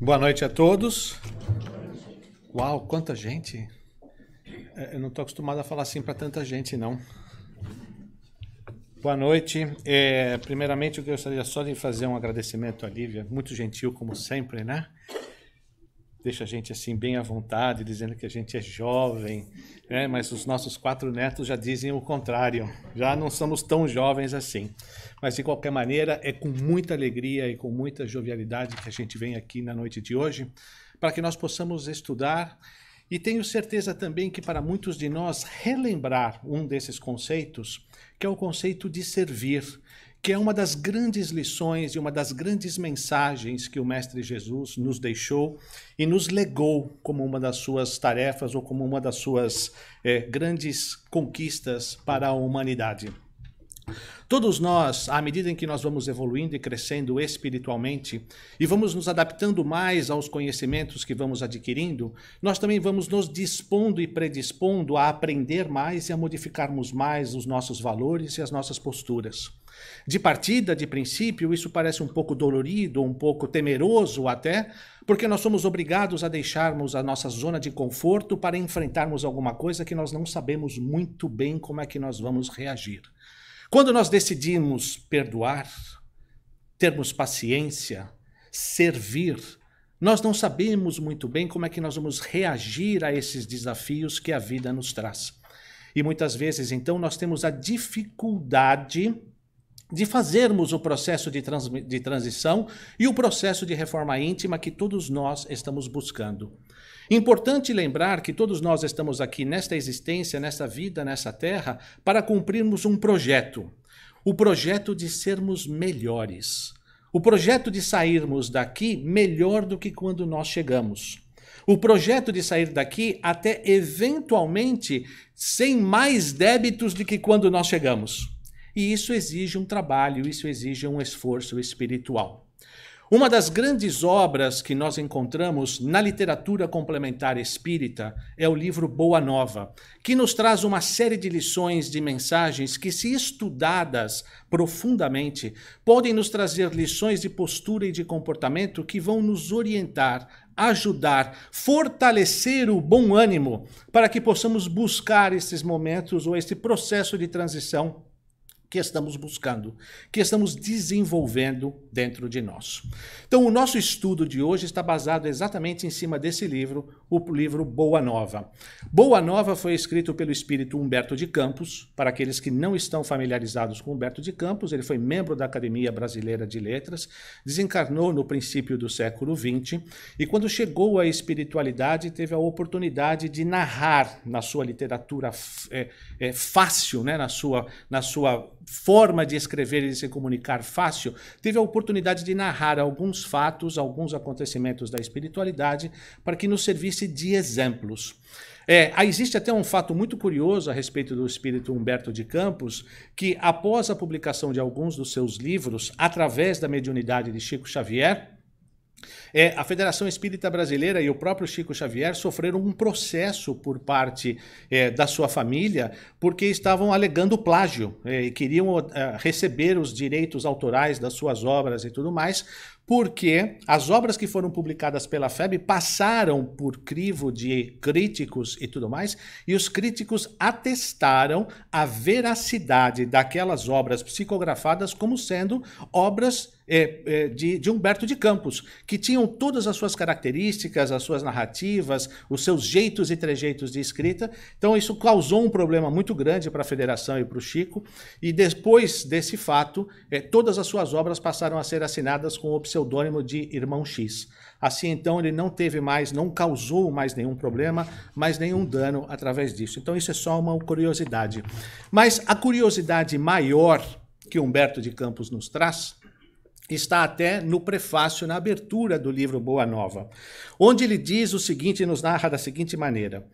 Boa noite a todos. Uau, quanta gente. Eu não estou acostumado a falar assim para tanta gente, não. Boa noite. Primeiramente, eu gostaria só de fazer um agradecimento à Lívia, muito gentil, como sempre, né? Deixa a gente assim bem à vontade, dizendo que a gente é jovem, né? Mas os nossos 4 netos já dizem o contrário. Já não somos tão jovens assim. Mas, de qualquer maneira, é com muita alegria e com muita jovialidade que a gente vem aqui na noite de hoje, para que nós possamos estudar. E tenho certeza também que para muitos de nós relembrar um desses conceitos, que é o conceito de servir, que é uma das grandes lições e uma das grandes mensagens que o Mestre Jesus nos deixou e nos legou como uma das suas tarefas ou como uma das suas grandes conquistas para a humanidade. Todos nós, à medida em que nós vamos evoluindo e crescendo espiritualmente e vamos nos adaptando mais aos conhecimentos que vamos adquirindo, nós também vamos nos dispondo e predispondo a aprender mais e a modificarmos mais os nossos valores e as nossas posturas. De partida, de princípio, isso parece um pouco dolorido, um pouco temeroso até, porque nós somos obrigados a deixarmos a nossa zona de conforto para enfrentarmos alguma coisa que nós não sabemos muito bem como é que nós vamos reagir. Quando nós decidimos perdoar, termos paciência, servir, nós não sabemos muito bem como é que nós vamos reagir a esses desafios que a vida nos traz. E muitas vezes, então, nós temos a dificuldade de fazermos o processo de transição e o processo de reforma íntima que todos nós estamos buscando. Importante lembrar que todos nós estamos aqui nesta existência, nesta vida, nessa terra, para cumprirmos um projeto. O projeto de sermos melhores. O projeto de sairmos daqui melhor do que quando nós chegamos. O projeto de sair daqui até eventualmente sem mais débitos do que quando nós chegamos. E isso exige um trabalho, isso exige um esforço espiritual. Uma das grandes obras que nós encontramos na literatura complementar espírita é o livro Boa Nova, que nos traz uma série de lições, de mensagens que, se estudadas profundamente, podem nos trazer lições de postura e de comportamento que vão nos orientar, ajudar, fortalecer o bom ânimo para que possamos buscar esses momentos ou esse processo de transição que estamos buscando, que estamos desenvolvendo dentro de nós. Então, o nosso estudo de hoje está baseado exatamente em cima desse livro, o livro Boa Nova. Boa Nova foi escrito pelo espírito Humberto de Campos. Para aqueles que não estão familiarizados com Humberto de Campos, ele foi membro da Academia Brasileira de Letras, desencarnou no princípio do século XX e, quando chegou à espiritualidade, teve a oportunidade de narrar na sua literatura fácil, né, na sua forma de escrever e de se comunicar fácil, teve a oportunidade de narrar alguns fatos, alguns acontecimentos da espiritualidade para que nos servisse de exemplos. Existe até um fato muito curioso a respeito do espírito Humberto de Campos, que após a publicação de alguns dos seus livros, através da mediunidade de Chico Xavier, a Federação Espírita Brasileira e o próprio Chico Xavier sofreram um processo por parte da sua família porque estavam alegando plágio e queriam receber os direitos autorais das suas obras e tudo mais, porque as obras que foram publicadas pela FEB passaram por crivo de críticos e tudo mais, e os críticos atestaram a veracidade daquelas obras psicografadas como sendo obras de Humberto de Campos, que tinham todas as suas características, as suas narrativas, os seus jeitos e trejeitos de escrita. Então isso causou um problema muito grande para a Federação e para o Chico, e depois desse fato, todas as suas obras passaram a ser assinadas com o pseudônimo de Irmão X. Assim, então, ele não teve mais, não causou mais nenhum problema, mais nenhum dano através disso. Então isso é só uma curiosidade. Mas a curiosidade maior que Humberto de Campos nos traz está até no prefácio, na abertura do livro Boa Nova, onde ele diz o seguinte, nos narra da seguinte maneira: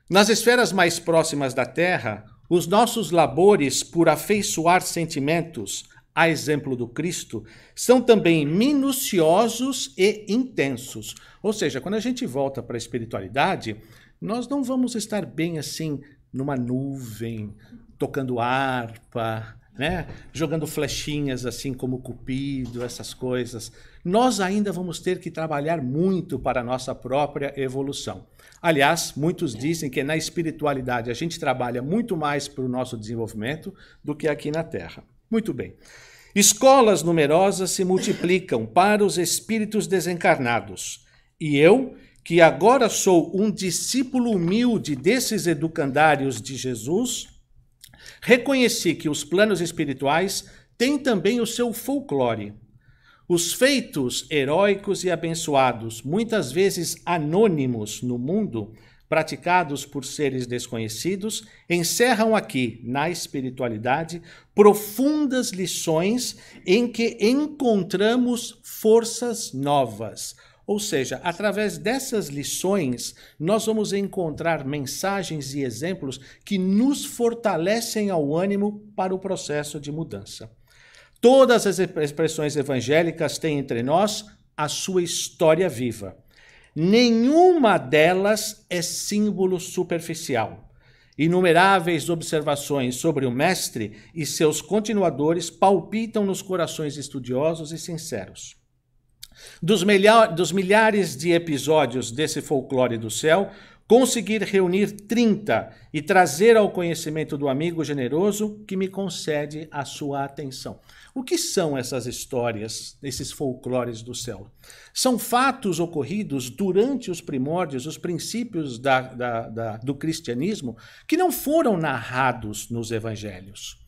nas esferas mais próximas da Terra, os nossos labores por afeiçoar sentimentos, a exemplo do Cristo, são também minuciosos e intensos. Ou seja, quando a gente volta para a espiritualidade, nós não vamos estar bem assim, numa nuvem, tocando harpa, né? Jogando flechinhas assim como Cupido, essas coisas. Nós ainda vamos ter que trabalhar muito para a nossa própria evolução. Aliás, muitos dizem que na espiritualidade a gente trabalha muito mais para o nosso desenvolvimento do que aqui na Terra. Muito bem. Escolas numerosas se multiplicam para os espíritos desencarnados. E eu, que agora sou um discípulo humilde desses educandários de Jesus, reconheci que os planos espirituais têm também o seu folclore. Os feitos heróicos e abençoados, muitas vezes anônimos no mundo, praticados por seres desconhecidos, encerram aqui, na espiritualidade, profundas lições em que encontramos forças novas. Ou seja, através dessas lições, nós vamos encontrar mensagens e exemplos que nos fortalecem ao ânimo para o processo de mudança. Todas as expressões evangélicas têm entre nós a sua história viva. Nenhuma delas é símbolo superficial. Inumeráveis observações sobre o Mestre e seus continuadores palpitam nos corações estudiosos e sinceros. Dos milhares de episódios desse folclore do céu, conseguir reunir 30 e trazer ao conhecimento do amigo generoso que me concede a sua atenção. O que são essas histórias, esses folclores do céu? São fatos ocorridos durante os primórdios, os princípios do cristianismo, que não foram narrados nos evangelhos.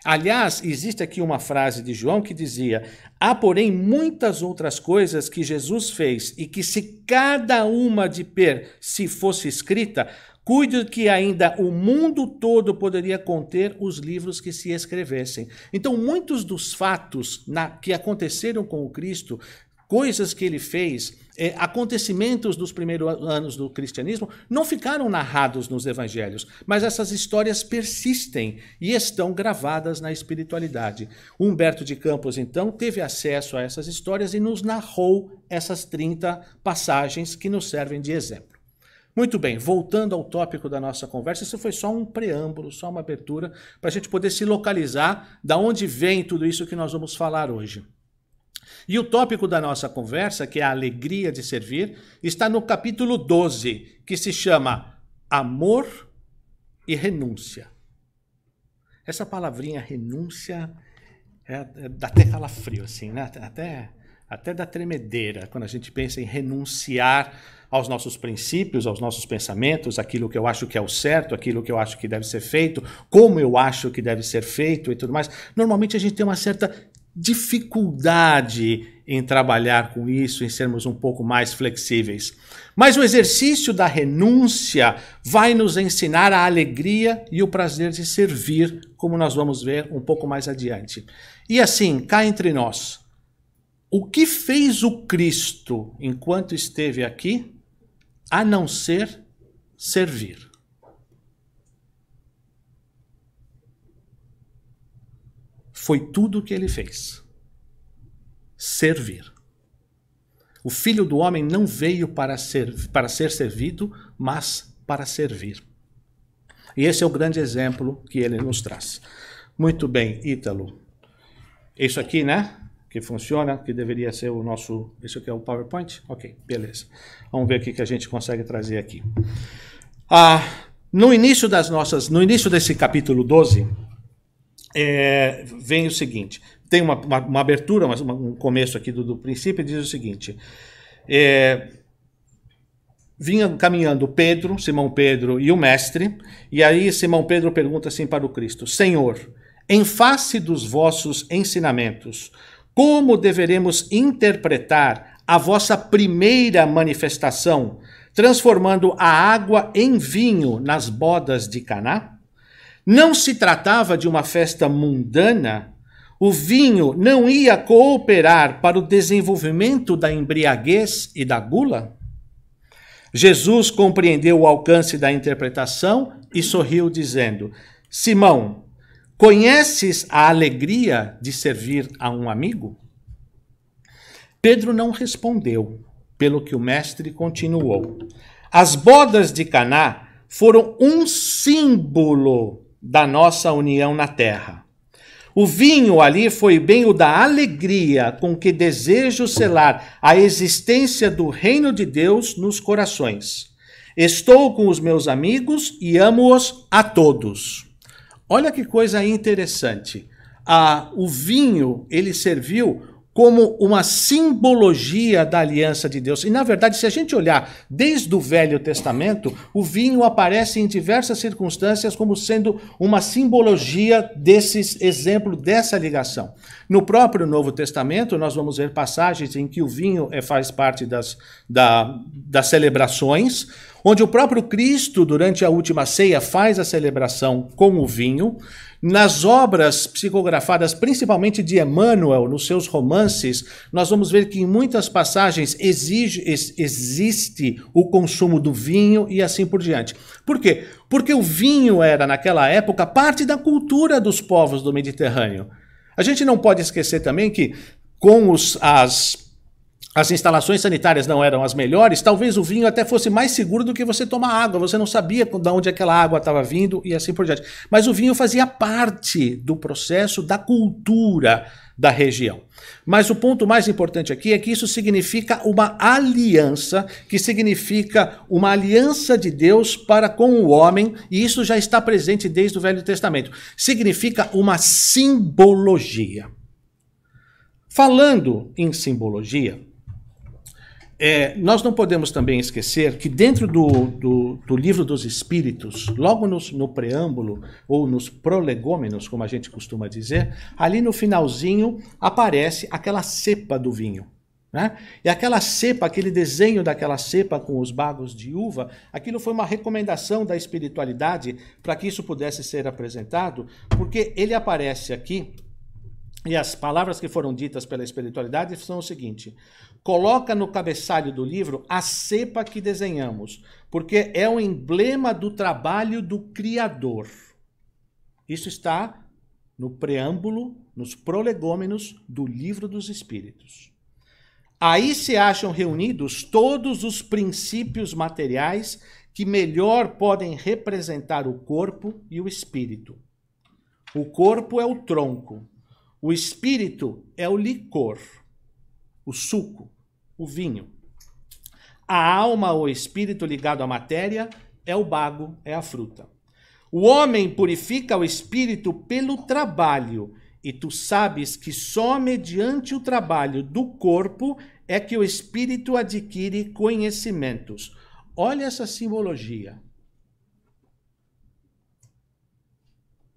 Aliás, existe aqui uma frase de João que dizia: há, porém, muitas outras coisas que Jesus fez e que se cada uma de se fosse escrita, cuide que ainda o mundo todo poderia conter os livros que se escrevessem. Então, muitos dos fatos que aconteceram com o Cristo, coisas que ele fez, acontecimentos dos primeiros anos do cristianismo, não ficaram narrados nos evangelhos, mas essas histórias persistem e estão gravadas na espiritualidade. Humberto de Campos, então, teve acesso a essas histórias e nos narrou essas 30 passagens que nos servem de exemplo. Muito bem, voltando ao tópico da nossa conversa, isso foi só um preâmbulo, só uma abertura, para a gente poder se localizar da onde vem tudo isso que nós vamos falar hoje. E o tópico da nossa conversa, que é a alegria de servir, está no capítulo 12, que se chama Amor e Renúncia. Essa palavrinha renúncia dá até calafrio, assim, né? Até dá tremedeira quando a gente pensa em renunciar aos nossos princípios, aos nossos pensamentos, aquilo que eu acho que é o certo, aquilo que eu acho que deve ser feito, como eu acho que deve ser feito e tudo mais. Normalmente a gente tem uma certa dificuldade em trabalhar com isso, em sermos um pouco mais flexíveis. Mas o exercício da renúncia vai nos ensinar a alegria e o prazer de servir, como nós vamos ver um pouco mais adiante. E assim, cá entre nós, o que fez o Cristo enquanto esteve aqui, a não ser servir? Foi tudo o que ele fez. Servir. O Filho do Homem não veio para ser servido, mas para servir. E esse é o grande exemplo que ele nos traz. Muito bem, Ítalo. Isso aqui, né? Que funciona, que deveria ser o nosso... Isso aqui é o PowerPoint? Ok, beleza. Vamos ver o que a gente consegue trazer aqui. No início desse capítulo 12... vem o seguinte, tem uma abertura, um começo aqui do princípio, diz o seguinte: vinha caminhando Pedro, Simão Pedro e o mestre, e aí Simão Pedro pergunta assim para o Cristo: Senhor, em face dos vossos ensinamentos, como deveremos interpretar a vossa primeira manifestação, transformando a água em vinho nas bodas de Caná? Não se tratava de uma festa mundana? O vinho não ia cooperar para o desenvolvimento da embriaguez e da gula? Jesus compreendeu o alcance da interpretação e sorriu, dizendo: Simão, conheces a alegria de servir a um amigo? Pedro não respondeu, pelo que o mestre continuou: As bodas de Caná foram um símbolo da nossa união na terra. O vinho ali foi bem o da alegria com que desejo selar a existência do reino de Deus nos corações. Estou com os meus amigos e amo-os a todos. Olha que coisa interessante. O vinho, ele serviu como uma simbologia da aliança de Deus. E, na verdade, se a gente olhar desde o Velho Testamento, o vinho aparece em diversas circunstâncias como sendo uma simbologia desse exemplo, dessa ligação. No próprio Novo Testamento, nós vamos ver passagens em que o vinho faz parte das celebrações, onde o próprio Cristo, durante a última ceia, faz a celebração com o vinho. Nas obras psicografadas, principalmente de Emmanuel, nos seus romances, nós vamos ver que em muitas passagens existe o consumo do vinho e assim por diante. Por quê? Porque o vinho era, naquela época, parte da cultura dos povos do Mediterrâneo. A gente não pode esquecer também que, com as instalações sanitárias não eram as melhores, talvez o vinho até fosse mais seguro do que você tomar água. Você não sabia de onde aquela água estava vindo e assim por diante. Mas o vinho fazia parte do processo da cultura da região. Mas o ponto mais importante aqui é que isso significa uma aliança, que significa uma aliança de Deus para com o homem, e isso já está presente desde o Velho Testamento. Significa uma simbologia. Falando em simbologia, nós não podemos também esquecer que dentro do livro dos Espíritos, logo no preâmbulo, ou nos prolegômenos, como a gente costuma dizer, ali no finalzinho aparece aquela cepa do vinho. Né? E aquela cepa, aquele desenho daquela cepa com os bagos de uva, aquilo foi uma recomendação da espiritualidade para que isso pudesse ser apresentado, porque ele aparece aqui. E as palavras que foram ditas pela espiritualidade são o seguinte: coloca no cabeçalho do livro a cepa que desenhamos, porque é o emblema do trabalho do Criador. Isso está no preâmbulo, nos prolegômenos do Livro dos Espíritos. Aí se acham reunidos todos os princípios materiais que melhor podem representar o corpo e o espírito. O corpo é o tronco. O espírito é o licor, o suco, o vinho. A alma ou espírito ligado à matéria é o bago, é a fruta. O homem purifica o espírito pelo trabalho, e tu sabes que só mediante o trabalho do corpo é que o espírito adquire conhecimentos. Olha essa simbologia.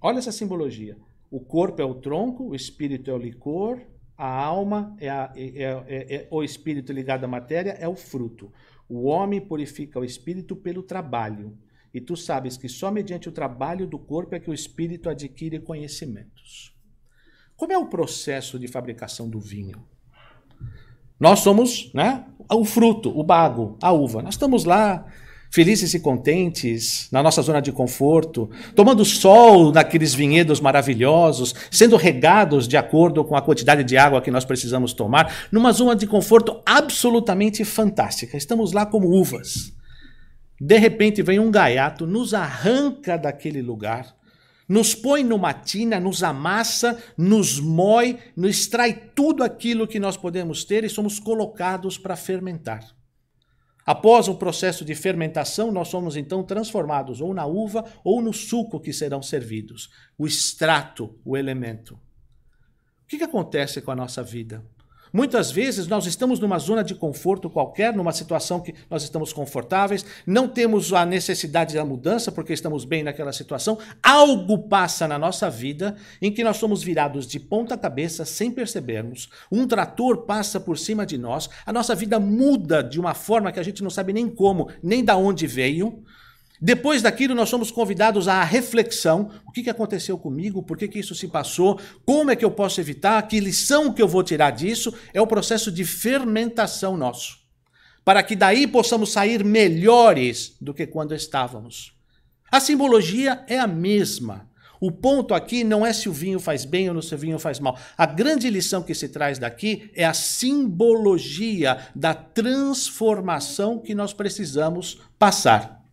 Olha essa simbologia. O corpo é o tronco, o espírito é o licor, a alma é o espírito ligado à matéria, é o fruto. O homem purifica o espírito pelo trabalho. E tu sabes que só mediante o trabalho do corpo é que o espírito adquire conhecimentos. Como é o processo de fabricação do vinho? Nós somos, né, o fruto, o bago, a uva. Nós estamos lá, felizes e contentes, na nossa zona de conforto, tomando sol naqueles vinhedos maravilhosos, sendo regados de acordo com a quantidade de água que nós precisamos tomar, numa zona de conforto absolutamente fantástica. Estamos lá como uvas. De repente vem um gaiato, nos arranca daquele lugar, nos põe numa tina, nos amassa, nos moe, nos extrai tudo aquilo que nós podemos ter e somos colocados para fermentar. Após o processo de fermentação, nós somos então transformados ou na uva ou no suco que serão servidos. O extrato, o elemento. O que acontece com a nossa vida? Muitas vezes nós estamos numa zona de conforto qualquer, numa situação que nós estamos confortáveis, não temos a necessidade da mudança porque estamos bem naquela situação. Algo passa na nossa vida em que nós somos virados de ponta cabeça sem percebermos. Um trator passa por cima de nós, a nossa vida muda de uma forma que a gente não sabe nem como, nem da onde veio. Depois daquilo, nós somos convidados à reflexão. O que aconteceu comigo? Por que isso se passou? Como é que eu posso evitar? Que lição que eu vou tirar disso? É o processo de fermentação nosso. Para que daí possamos sair melhores do que quando estávamos. A simbologia é a mesma. O ponto aqui não é se o vinho faz bem ou se o vinho faz mal. A grande lição que se traz daqui é a simbologia da transformação que nós precisamos passar.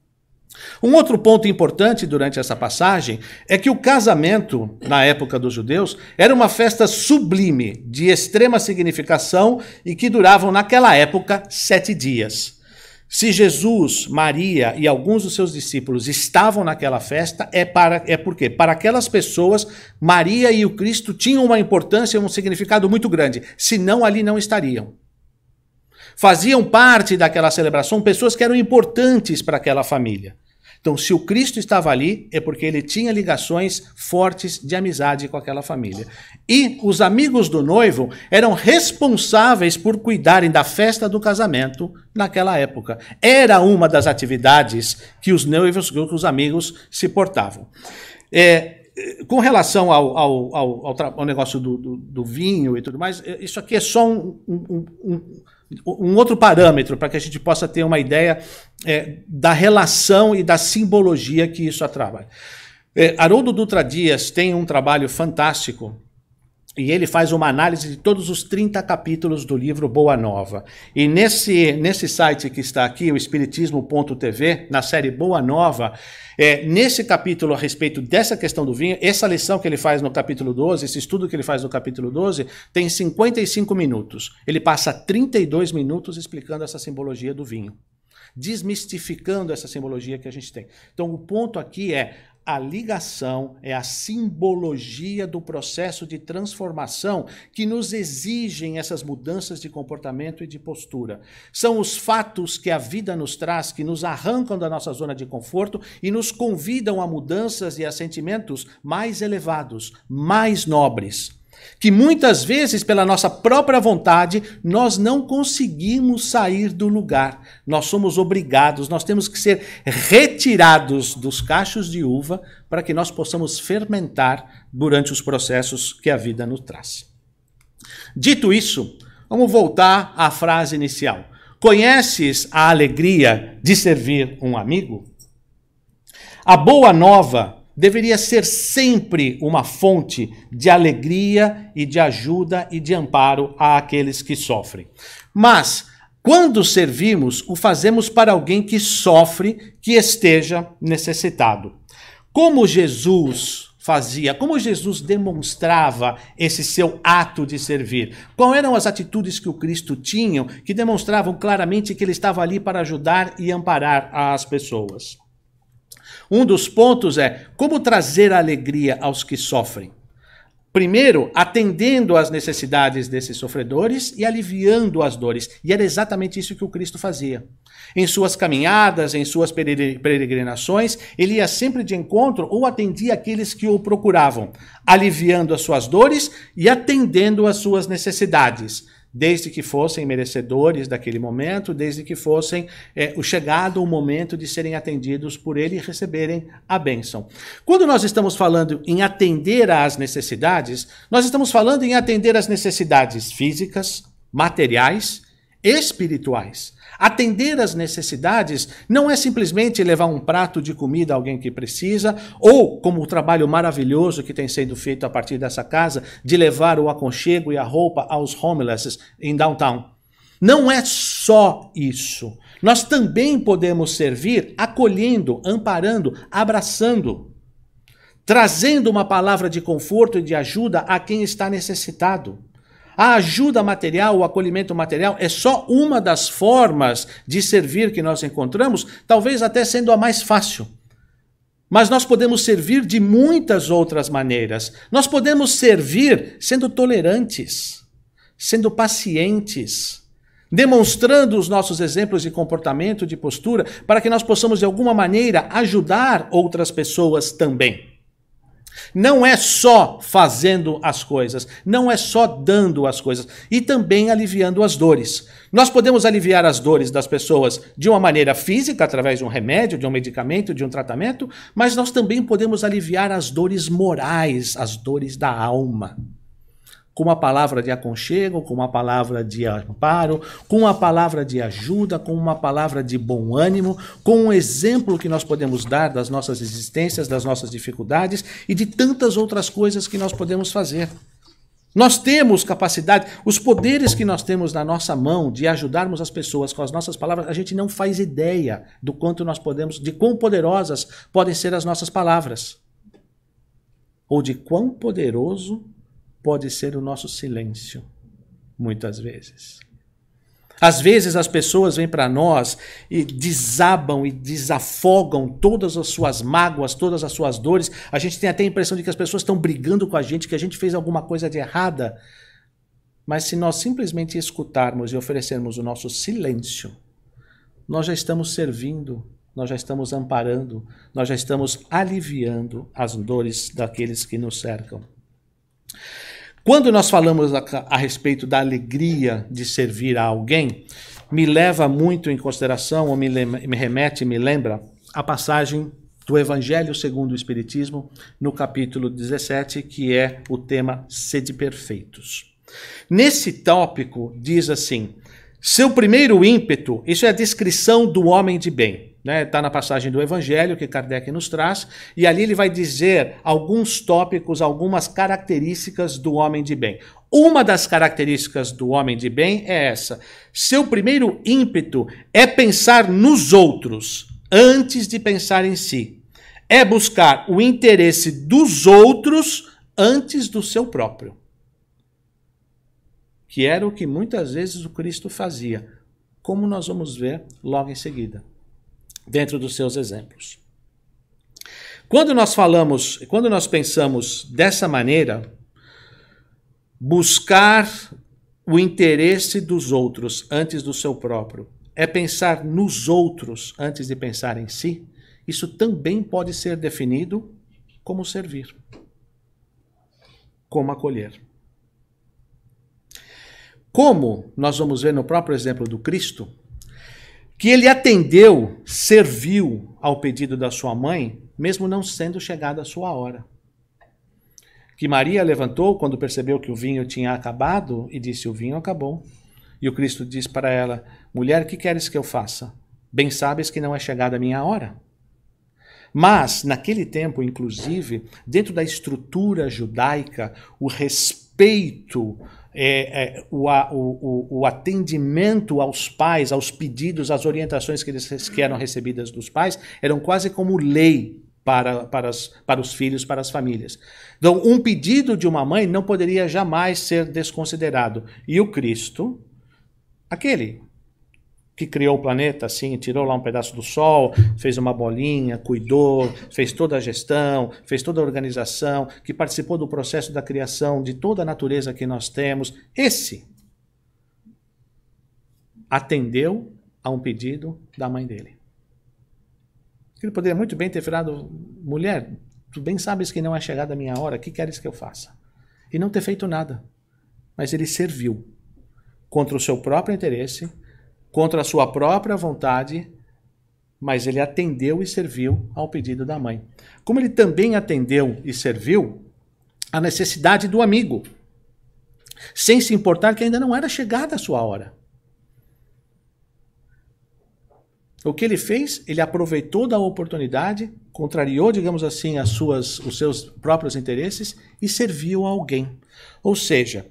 Um outro ponto importante durante essa passagem é que o casamento, na época dos judeus, era uma festa sublime, de extrema significação e que duravam, naquela época, 7 dias. Se Jesus, Maria e alguns dos seus discípulos estavam naquela festa, é porque, para aquelas pessoas, Maria e o Cristo tinham uma importância e um significado muito grande, senão ali não estariam. Faziam parte daquela celebração pessoas que eram importantes para aquela família. Então, se o Cristo estava ali, é porque ele tinha ligações fortes de amizade com aquela família. E os amigos do noivo eram responsáveis por cuidarem da festa do casamento naquela época. Era uma das atividades que os noivos, que os amigos se portavam. Com relação ao negócio do vinho e tudo mais, isso aqui é só um outro parâmetro para que a gente possa ter uma ideia da relação e da simbologia que isso atrai. Haroldo Dutra Dias tem um trabalho fantástico e ele faz uma análise de todos os 30 capítulos do livro Boa Nova. E nesse site que está aqui, o espiritismo.tv, na série Boa Nova, nesse capítulo a respeito dessa questão do vinho, essa lição que ele faz no capítulo 12, esse estudo que ele faz no capítulo 12, tem 55 minutos. Ele passa 32 minutos explicando essa simbologia do vinho, desmistificando essa simbologia que a gente tem. Então o ponto aqui é a ligação, é a simbologia do processo de transformação que nos exigem essas mudanças de comportamento e de postura. São os fatos que a vida nos traz, que nos arrancam da nossa zona de conforto e nos convidam a mudanças e a sentimentos mais elevados, mais nobres, que muitas vezes, pela nossa própria vontade, nós não conseguimos sair do lugar. Nós somos obrigados, nós temos que ser retirados dos cachos de uva para que nós possamos fermentar durante os processos que a vida nos traz. Dito isso, vamos voltar à frase inicial. Conheces a alegria de servir um amigo? A boa nova deveria ser sempre uma fonte de alegria e de ajuda e de amparo àqueles que sofrem. Mas, quando servimos, o fazemos para alguém que sofre, que esteja necessitado. Como Jesus fazia, como Jesus demonstrava esse seu ato de servir? Quais eram as atitudes que o Cristo tinha que demonstravam claramente que ele estava ali para ajudar e amparar as pessoas? Um dos pontos é como trazer alegria aos que sofrem. Primeiro, atendendo às necessidades desses sofredores e aliviando as dores. E era exatamente isso que o Cristo fazia. Em suas caminhadas, em suas peregrinações, ele ia sempre de encontro ou atendia aqueles que o procuravam, aliviando as suas dores e atendendo às suas necessidades, desde que fossem merecedores daquele momento, desde que fossem chegado o momento de serem atendidos por ele e receberem a bênção. Quando nós estamos falando em atender às necessidades, nós estamos falando em atender às necessidades físicas, materiais, espirituais. Atender às necessidades não é simplesmente levar um prato de comida a alguém que precisa, ou, como o trabalho maravilhoso que tem sido feito a partir dessa casa, de levar o aconchego e a roupa aos homeless em downtown. Não é só isso. Nós também podemos servir acolhendo, amparando, abraçando, trazendo uma palavra de conforto e de ajuda a quem está necessitado. A ajuda material, o acolhimento material é só uma das formas de servir que nós encontramos, talvez até sendo a mais fácil. Mas nós podemos servir de muitas outras maneiras. Nós podemos servir sendo tolerantes, sendo pacientes, demonstrando os nossos exemplos de comportamento, de postura, para que nós possamos de alguma maneira ajudar outras pessoas também. Não é só fazendo as coisas, não é só dando as coisas, e também aliviando as dores. Nós podemos aliviar as dores das pessoas de uma maneira física, através de um remédio, de um medicamento, de um tratamento, mas nós também podemos aliviar as dores morais, as dores da alma. Com uma palavra de aconchego, com uma palavra de amparo, com uma palavra de ajuda, com uma palavra de bom ânimo, com um exemplo que nós podemos dar das nossas existências, das nossas dificuldades e de tantas outras coisas que nós podemos fazer. Nós temos capacidade, os poderes que nós temos na nossa mão de ajudarmos as pessoas com as nossas palavras, a gente não faz ideia do quanto nós podemos, de quão poderosas podem ser as nossas palavras. Ou de quão poderoso pode ser o nosso silêncio, muitas vezes. Às vezes as pessoas vêm para nós e desabam e desafogam todas as suas mágoas, todas as suas dores. A gente tem até a impressão de que as pessoas estão brigando com a gente, que a gente fez alguma coisa de errada. Mas se nós simplesmente escutarmos e oferecermos o nosso silêncio, nós já estamos servindo, nós já estamos amparando, nós já estamos aliviando as dores daqueles que nos cercam. Quando nós falamos a respeito da alegria de servir a alguém, me leva muito em consideração, ou me lembra a passagem do Evangelho segundo o Espiritismo, no capítulo 17, que é o tema Sede Perfeitos. Nesse tópico diz assim, seu primeiro ímpeto, isso é a descrição do homem de bem. Está na passagem do Evangelho que Kardec nos traz, e ali ele vai dizer alguns tópicos, algumas características do homem de bem. Uma das características do homem de bem é essa. Seu primeiro ímpeto é pensar nos outros antes de pensar em si. É buscar o interesse dos outros antes do seu próprio. Que era o que muitas vezes o Cristo fazia, como nós vamos ver logo em seguida, dentro dos seus exemplos. Quando nós pensamos dessa maneira, buscar o interesse dos outros antes do seu próprio, é pensar nos outros antes de pensar em si, isso também pode ser definido como servir, como acolher. Como nós vamos ver no próprio exemplo do Cristo, que ele atendeu, serviu ao pedido da sua mãe, mesmo não sendo chegada a sua hora. Que Maria levantou quando percebeu que o vinho tinha acabado e disse, o vinho acabou. E o Cristo disse para ela, mulher, que queres que eu faça? Bem sabes que não é chegada a minha hora. Mas, naquele tempo, inclusive, dentro da estrutura judaica, o respeito, o atendimento aos pais, aos pedidos, às orientações que eram recebidas dos pais, eram quase como lei para os filhos, para as famílias. Então, um pedido de uma mãe não poderia jamais ser desconsiderado. E o Cristo, aquele que criou o planeta, assim, tirou lá um pedaço do sol, fez uma bolinha, cuidou, fez toda a gestão, fez toda a organização, que participou do processo da criação de toda a natureza que nós temos. Esse atendeu a um pedido da mãe dele. Ele poderia muito bem ter falado, mulher, tu bem sabes que não é chegada a minha hora, o que queres que eu faça? E não ter feito nada. Mas ele serviu contra o seu próprio interesse, contra a sua própria vontade, mas ele atendeu e serviu ao pedido da mãe. Como ele também atendeu e serviu a necessidade do amigo, sem se importar que ainda não era chegada a sua hora. O que ele fez? Ele aproveitou da oportunidade, contrariou, digamos assim, os seus próprios interesses e serviu a alguém. Ou seja,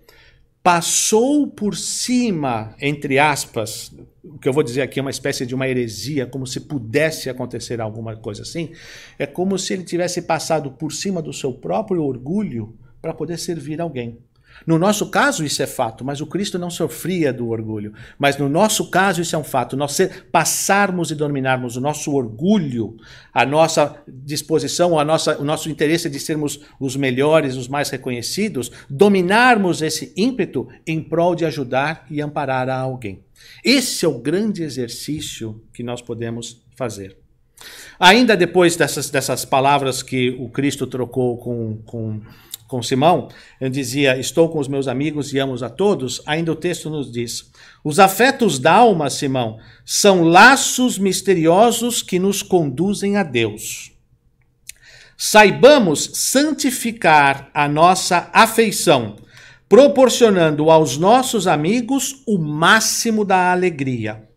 passou por cima, entre aspas, o que eu vou dizer aqui é uma espécie de uma heresia, como se pudesse acontecer alguma coisa assim, é como se ele tivesse passado por cima do seu próprio orgulho para poder servir alguém. No nosso caso isso é fato, mas o Cristo não sofria do orgulho. Mas no nosso caso isso é um fato. Nós passarmos e dominarmos o nosso orgulho, a nossa disposição, o nosso interesse de sermos os melhores, os mais reconhecidos, dominarmos esse ímpeto em prol de ajudar e amparar a alguém. Esse é o grande exercício que nós podemos fazer. Ainda depois dessas palavras que o Cristo trocou com Simão, ele dizia, estou com os meus amigos e amo a todos, ainda o texto nos diz, os afetos da alma, Simão, são laços misteriosos que nos conduzem a Deus. Saibamos santificar a nossa afeição, proporcionando aos nossos amigos o máximo da alegria.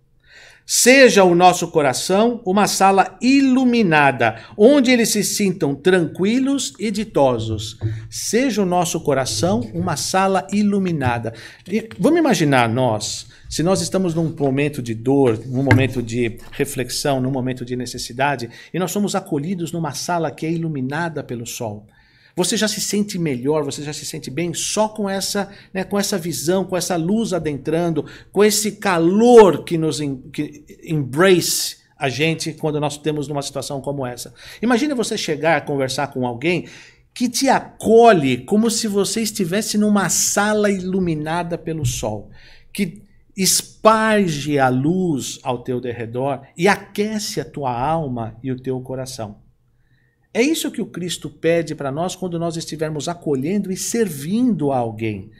Seja o nosso coração uma sala iluminada, onde eles se sintam tranquilos e ditosos. Seja o nosso coração uma sala iluminada. Vamos imaginar nós, se nós estamos num momento de dor, num momento de reflexão, num momento de necessidade, e nós somos acolhidos numa sala que é iluminada pelo sol. Você já se sente melhor, você já se sente bem só com essa visão, com essa luz adentrando, com esse calor que embrace a gente quando nós temos numa situação como essa. Imagine você chegar a conversar com alguém que te acolhe como se você estivesse numa sala iluminada pelo sol, que esparge a luz ao teu derredor e aquece a tua alma e o teu coração. É isso que o Cristo pede para nós quando nós estivermos acolhendo e servindo a alguém.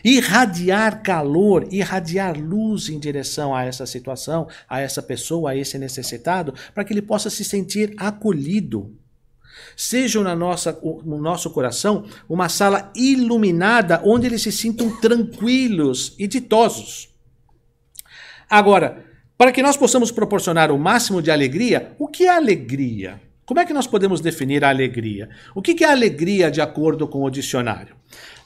Irradiar calor, irradiar luz em direção a essa situação, a essa pessoa, a esse necessitado, para que ele possa se sentir acolhido. Seja no nosso coração uma sala iluminada onde eles se sintam tranquilos e ditosos. Agora, para que nós possamos proporcionar o máximo de alegria, o que é alegria? Como é que nós podemos definir a alegria? O que é alegria de acordo com o dicionário?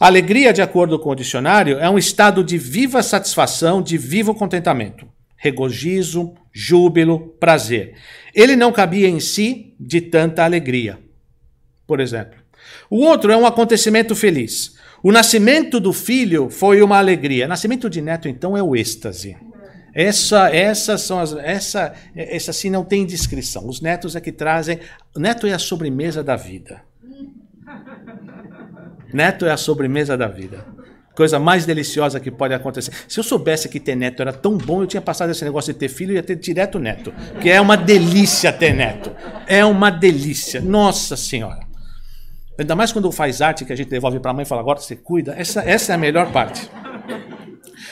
A alegria, de acordo com o dicionário, é um estado de viva satisfação, de vivo contentamento, regozijo, júbilo, prazer. Ele não cabia em si de tanta alegria, por exemplo. O outro é um acontecimento feliz. O nascimento do filho foi uma alegria. Nascimento de neto, então, é o êxtase. Essa sim não tem descrição. Os netos é que trazem. Neto é a sobremesa da vida. Neto é a sobremesa da vida. Coisa mais deliciosa que pode acontecer. Se eu soubesse que ter neto era tão bom, eu tinha passado esse negócio de ter filho e ia ter direto neto. Que é uma delícia ter neto. É uma delícia. Nossa Senhora. Ainda mais quando faz arte que a gente devolve para a mãe e fala, agora você cuida. Essa é a melhor parte.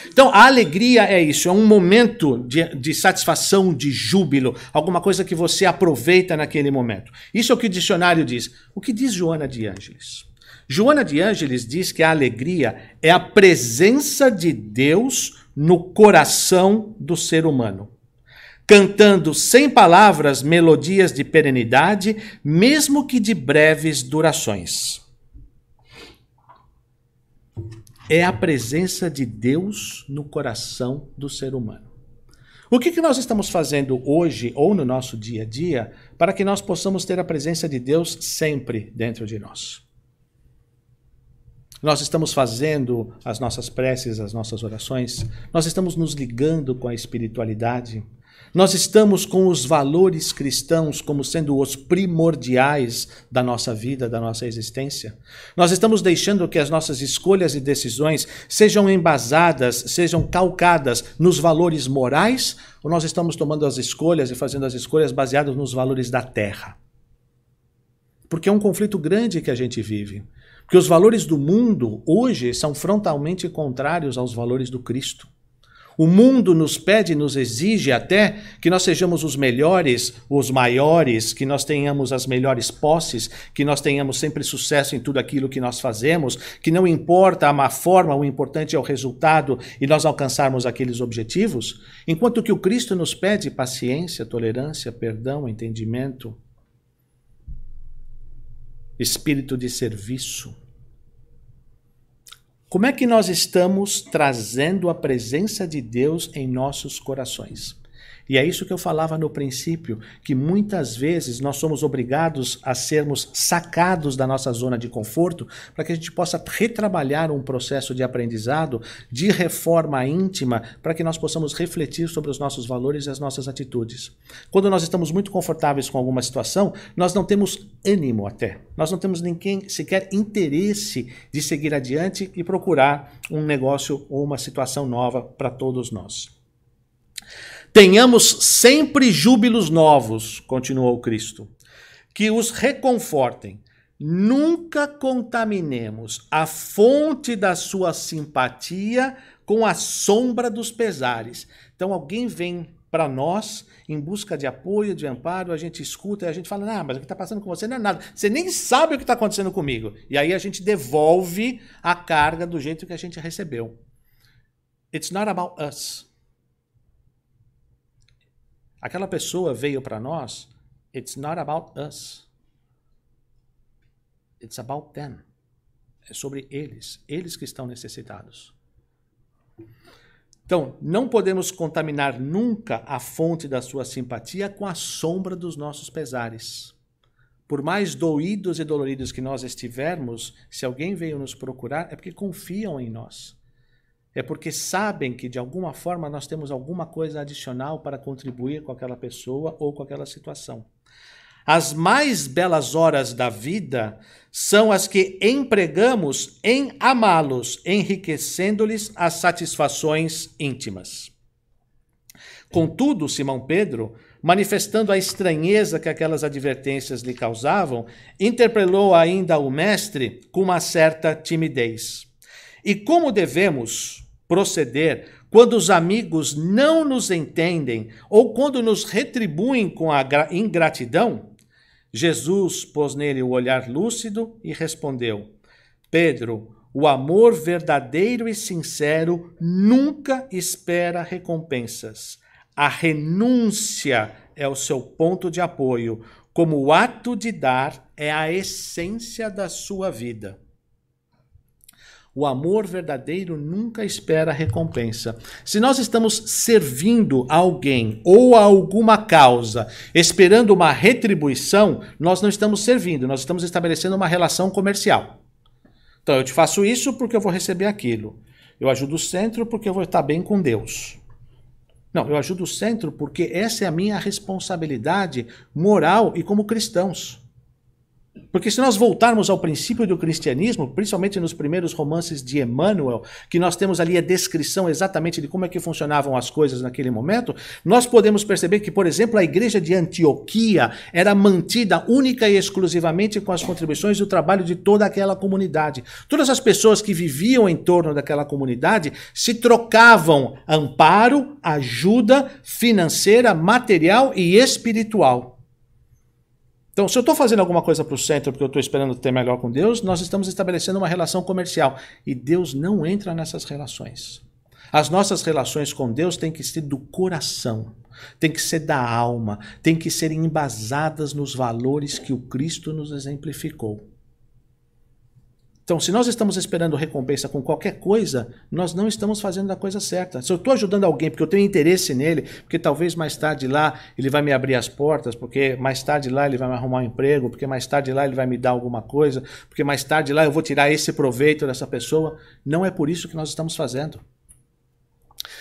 Então, a alegria é isso, é um momento de satisfação, de júbilo, alguma coisa que você aproveita naquele momento. Isso é o que o dicionário diz. O que diz Joana de Ângeles? Joana de Ângeles diz que a alegria é a presença de Deus no coração do ser humano, cantando sem palavras melodias de perenidade, mesmo que de breves durações. É a presença de Deus no coração do ser humano. O que nós estamos fazendo hoje ou no nosso dia a dia para que nós possamos ter a presença de Deus sempre dentro de nós? Nós estamos fazendo as nossas preces, as nossas orações, nós estamos nos ligando com a espiritualidade, nós estamos com os valores cristãos como sendo os primordiais da nossa vida, da nossa existência. Nós estamos deixando que as nossas escolhas e decisões sejam embasadas, sejam calcadas nos valores morais, ou nós estamos tomando as escolhas e fazendo as escolhas baseadas nos valores da terra? Porque é um conflito grande que a gente vive. Porque os valores do mundo hoje são frontalmente contrários aos valores do Cristo. O mundo nos pede, nos exige até que nós sejamos os melhores, os maiores, que nós tenhamos as melhores posses, que nós tenhamos sempre sucesso em tudo aquilo que nós fazemos, que não importa a má forma, o importante é o resultado e nós alcançarmos aqueles objetivos, enquanto que o Cristo nos pede paciência, tolerância, perdão, entendimento, espírito de serviço. Como é que nós estamos trazendo a presença de Deus em nossos corações? E é isso que eu falava no princípio, que muitas vezes nós somos obrigados a sermos sacados da nossa zona de conforto para que a gente possa retrabalhar um processo de aprendizado, de reforma íntima, para que nós possamos refletir sobre os nossos valores e as nossas atitudes. Quando nós estamos muito confortáveis com alguma situação, nós não temos ânimo até. Nós não temos sequer interesse de seguir adiante e procurar um negócio ou uma situação nova para todos nós. Tenhamos sempre júbilos novos, continuou Cristo, que os reconfortem. Nunca contaminemos a fonte da sua simpatia com a sombra dos pesares. Então alguém vem para nós em busca de apoio, de amparo, a gente escuta e a gente fala, mas o que está passando com você não é nada. Você nem sabe o que está acontecendo comigo. E aí a gente devolve a carga do jeito que a gente recebeu. It's not about us. Aquela pessoa veio para nós, it's not about us. It's about them. É sobre eles que estão necessitados. Então, não podemos contaminar nunca a fonte da sua simpatia com a sombra dos nossos pesares. Por mais doídos e doloridos que nós estivermos, se alguém veio nos procurar, é porque confiam em nós. É porque sabem que, de alguma forma, nós temos alguma coisa adicional para contribuir com aquela pessoa ou com aquela situação. As mais belas horas da vida são as que empregamos em amá-los, enriquecendo-lhes as satisfações íntimas. Contudo, Simão Pedro, manifestando a estranheza que aquelas advertências lhe causavam, interpelou ainda o mestre com uma certa timidez. E como devemos proceder quando os amigos não nos entendem ou quando nos retribuem com a ingratidão? Jesus pôs nele o olhar lúcido e respondeu: Pedro, o amor verdadeiro e sincero nunca espera recompensas. A renúncia é o seu ponto de apoio, como o ato de dar é a essência da sua vida. O amor verdadeiro nunca espera recompensa. Se nós estamos servindo a alguém ou a alguma causa, esperando uma retribuição, nós não estamos servindo, nós estamos estabelecendo uma relação comercial. Então, eu te faço isso porque eu vou receber aquilo. Eu ajudo o centro porque eu vou estar bem com Deus. Não, eu ajudo o centro porque essa é a minha responsabilidade moral e como cristãos. Porque se nós voltarmos ao princípio do cristianismo, principalmente nos primeiros romances de Emmanuel, que nós temos ali a descrição exatamente de como é que funcionavam as coisas naquele momento, nós podemos perceber que, por exemplo, a igreja de Antioquia era mantida única e exclusivamente com as contribuições do trabalho de toda aquela comunidade. Todas as pessoas que viviam em torno daquela comunidade se trocavam amparo, ajuda financeira, material e espiritual. Então, se eu estou fazendo alguma coisa para o centro porque eu estou esperando ter melhor com Deus, nós estamos estabelecendo uma relação comercial. E Deus não entra nessas relações. As nossas relações com Deus têm que ser do coração, têm que ser da alma, têm que ser embasadas nos valores que o Cristo nos exemplificou. Então, se nós estamos esperando recompensa com qualquer coisa, nós não estamos fazendo a coisa certa. Se eu estou ajudando alguém porque eu tenho interesse nele, porque talvez mais tarde lá ele vai me abrir as portas, porque mais tarde lá ele vai me arrumar um emprego, porque mais tarde lá ele vai me dar alguma coisa, porque mais tarde lá eu vou tirar esse proveito dessa pessoa, não é por isso que nós estamos fazendo.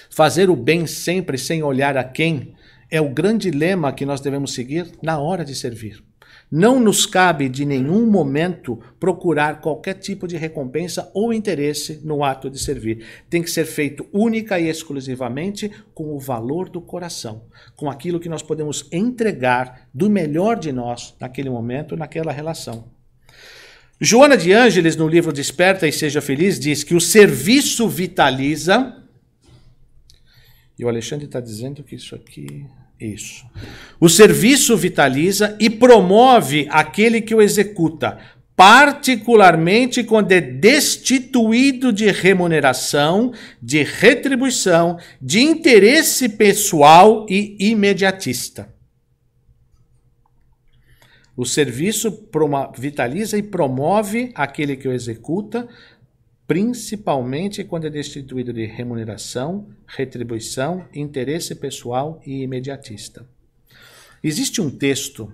Fazer o bem sempre sem olhar a quem é o grande lema que nós devemos seguir na hora de servir. Não nos cabe de nenhum momento procurar qualquer tipo de recompensa ou interesse no ato de servir. Tem que ser feito única e exclusivamente com o valor do coração, com aquilo que nós podemos entregar do melhor de nós naquele momento, naquela relação. Joana de Ângeles, no livro Desperta e Seja Feliz, diz que o serviço vitaliza. E o Alexandre está dizendo que isso aqui... Isso. O serviço vitaliza e promove aquele que o executa, particularmente quando é destituído de remuneração, de retribuição, de interesse pessoal e imediatista. O serviço vitaliza e promove aquele que o executa, principalmente quando é destituído de remuneração, retribuição, interesse pessoal e imediatista. Existe um texto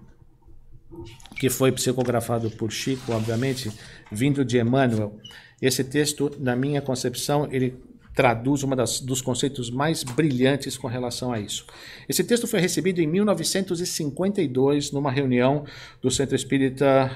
que foi psicografado por Chico, obviamente, vindo de Emmanuel. Esse texto, na minha concepção, ele traduz dos conceitos mais brilhantes com relação a isso. Esse texto foi recebido em 1952, numa reunião do Centro Espírita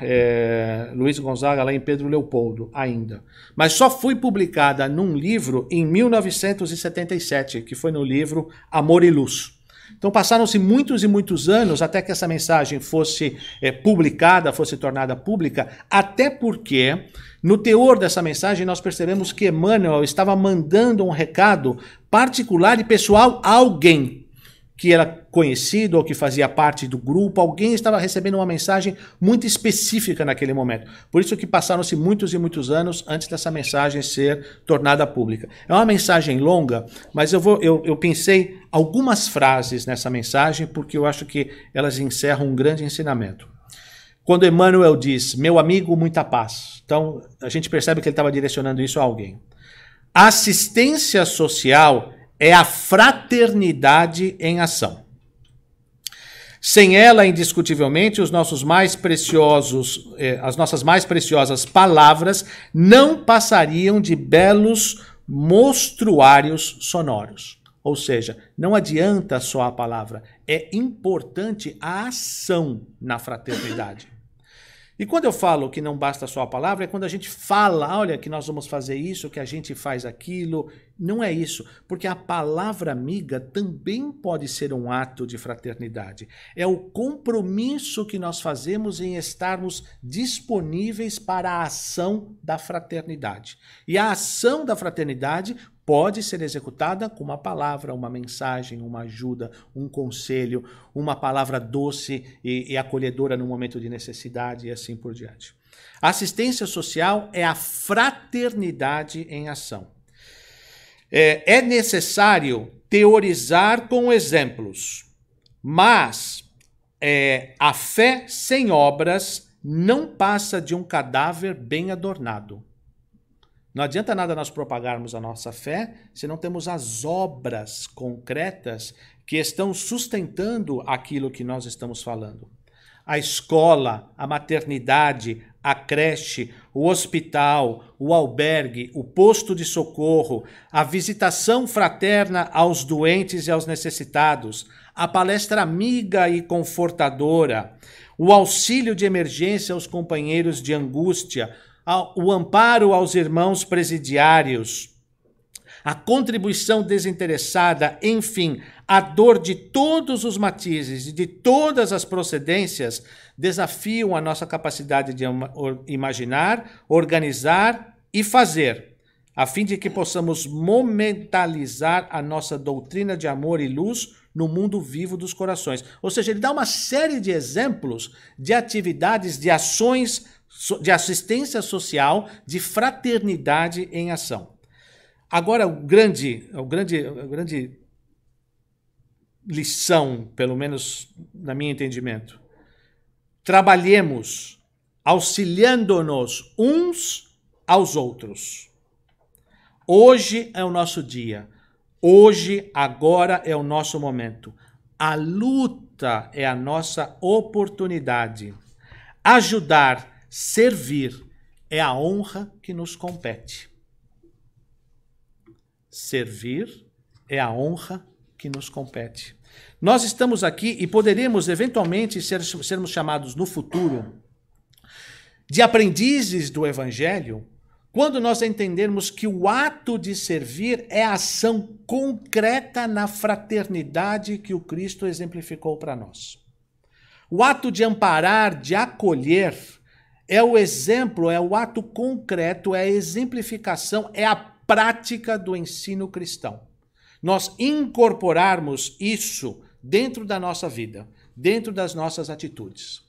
Luiz Gonzaga, lá em Pedro Leopoldo, ainda. Mas só foi publicada num livro em 1977, que foi no livro Amor e Luz. Então passaram-se muitos e muitos anos até que essa mensagem fosse publicada, fosse tornada pública, até porque no teor dessa mensagem nós percebemos que Emmanuel estava mandando um recado particular e pessoal a alguém. que era conhecido ou que fazia parte do grupo, alguém estava recebendo uma mensagem muito específica naquele momento. Por isso que passaram-se muitos e muitos anos antes dessa mensagem ser tornada pública. É uma mensagem longa, mas eu pensei algumas frases nessa mensagem porque eu acho que elas encerram um grande ensinamento. Quando Emmanuel diz, meu amigo, muita paz. Então, a gente percebe que ele estava direcionando isso a alguém. A assistência social é a fraternidade em ação. Sem ela, indiscutivelmente, as nossas mais preciosas palavras não passariam de belos mostruários sonoros. Ou seja, não adianta só a palavra, é importante a ação na fraternidade. E quando eu falo que não basta só a palavra, é quando a gente fala, olha, que nós vamos fazer isso, que a gente faz aquilo. Não é isso, porque a palavra amiga também pode ser um ato de fraternidade. É o compromisso que nós fazemos em estarmos disponíveis para a ação da fraternidade. E a ação da fraternidade pode ser executada com uma palavra, uma mensagem, uma ajuda, um conselho, uma palavra doce e acolhedora no momento de necessidade e assim por diante. A assistência social é a fraternidade em ação. É necessário teorizar com exemplos, mas a fé sem obras não passa de um cadáver bem adornado. Não adianta nada nós propagarmos a nossa fé se não temos as obras concretas que estão sustentando aquilo que nós estamos falando. A escola, a maternidade, a creche, o hospital, o albergue, o posto de socorro, a visitação fraterna aos doentes e aos necessitados, a palestra amiga e confortadora, o auxílio de emergência aos companheiros de angústia, o amparo aos irmãos presidiários, a contribuição desinteressada, enfim, a dor de todos os matizes e de todas as procedências desafiam a nossa capacidade de imaginar, organizar e fazer, a fim de que possamos momentalizar a nossa doutrina de amor e luz no mundo vivo dos corações. Ou seja, ele dá uma série de exemplos de atividades, de ações de assistência social, de fraternidade em ação. Agora, a grande lição, pelo menos na meu entendimento, trabalhemos auxiliando-nos uns aos outros. Hoje é o nosso dia. Hoje, agora é o nosso momento. A luta é a nossa oportunidade. Ajudar, servir é a honra que nos compete. Servir é a honra que nos compete. Nós estamos aqui e poderemos eventualmente sermos chamados no futuro de aprendizes do Evangelho quando nós entendermos que o ato de servir é a ação concreta na fraternidade que o Cristo exemplificou para nós. O ato de amparar, de acolher, é o exemplo, é o ato concreto, é a exemplificação, é a prática do ensino cristão. Nós incorporarmos isso dentro da nossa vida, dentro das nossas atitudes.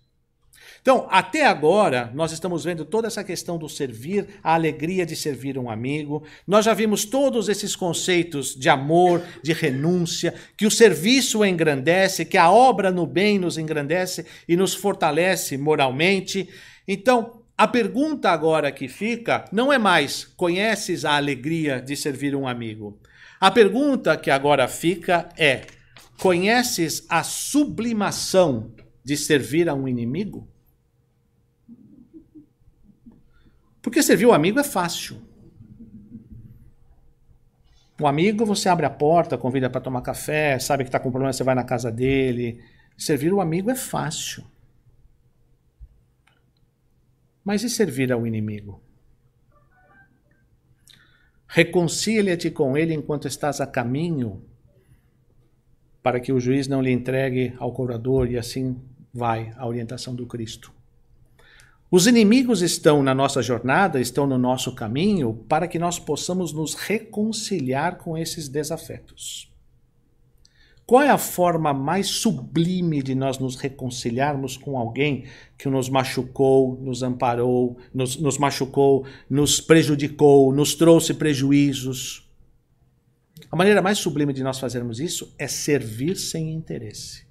Então, até agora, nós estamos vendo toda essa questão do servir, a alegria de servir um amigo. Nós já vimos todos esses conceitos de amor, de renúncia, que o serviço engrandece, que a obra no bem nos engrandece e nos fortalece moralmente. Então, a pergunta agora que fica não é mais, conheces a alegria de servir um amigo? A pergunta que agora fica é, conheces a sublimação de servir a um inimigo? Porque servir o amigo é fácil. O amigo, você abre a porta, convida para tomar café, sabe que está com problema, você vai na casa dele. Servir o amigo é fácil. Mas e servir ao inimigo? Reconcilia-te com ele enquanto estás a caminho, para que o juiz não lhe entregue ao cobrador, e assim vai a orientação do Cristo. Os inimigos estão na nossa jornada, estão no nosso caminho, para que nós possamos nos reconciliar com esses desafetos. Qual é a forma mais sublime de nós nos reconciliarmos com alguém que nos machucou, nos amparou, nos machucou, nos prejudicou, nos trouxe prejuízos? A maneira mais sublime de nós fazermos isso é servir sem interesse.